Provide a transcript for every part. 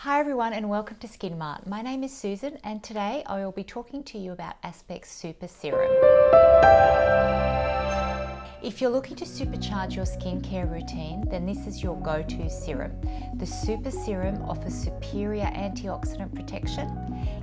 Hi everyone and welcome to Skinmart. My name is Susan and today I will be talking to you about Aspect's Super Serum. If you're looking to supercharge your skincare routine, then this is your go-to serum. The Super Serum offers superior antioxidant protection.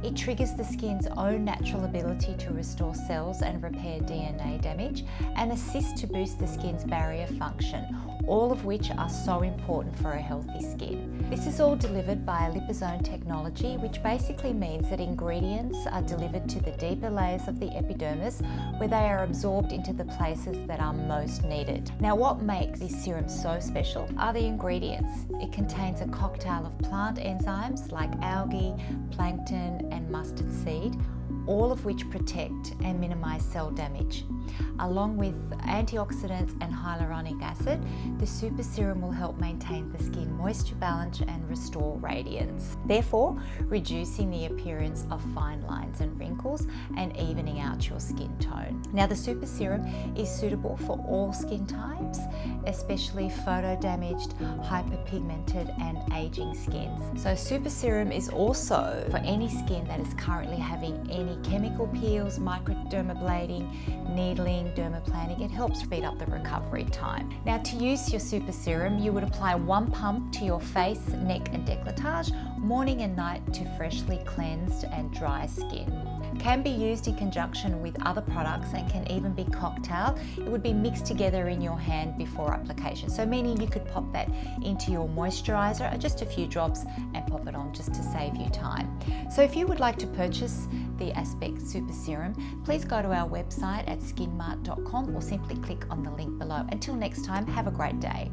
It triggers the skin's own natural ability to restore cells and repair DNA damage and assists to boost the skin's barrier function, all of which are so important for a healthy skin. This is all delivered by a liposome technology, which basically means that ingredients are delivered to the deeper layers of the epidermis where they are absorbed into the places that are most needed. Now, what makes this serum so special are the ingredients. It contains a cocktail of plant enzymes like algae, plankton and mustard seed, all of which protect and minimize cell damage. Along with antioxidants and hyaluronic acid, the Super Serum will help maintain the skin moisture balance and restore radiance, therefore reducing the appearance of fine lines and wrinkles and evening out your skin tone. Now, the Super Serum is suitable for all skin types, especially photo-damaged, hyperpigmented and aging skins. So Super Serum is also for any skin that is currently having any chemical peels, microdermabrasion, needling, dermaplaning. It helps speed up the recovery time. Now, to use your Super Serum, you would apply 1 pump to your face, neck and décolletage, morning and night to freshly cleansed and dry skin. Can be used in conjunction with other products and can even be cocktailed. It would be mixed together in your hand before application. So meaning you could pop that into your moisturizer, just a few drops, and pop it on just to save you time. So if you would like to purchase the Aspect Super Serum, please go to our website at skinmart.com or simply click on the link below. Until next time, have a great day.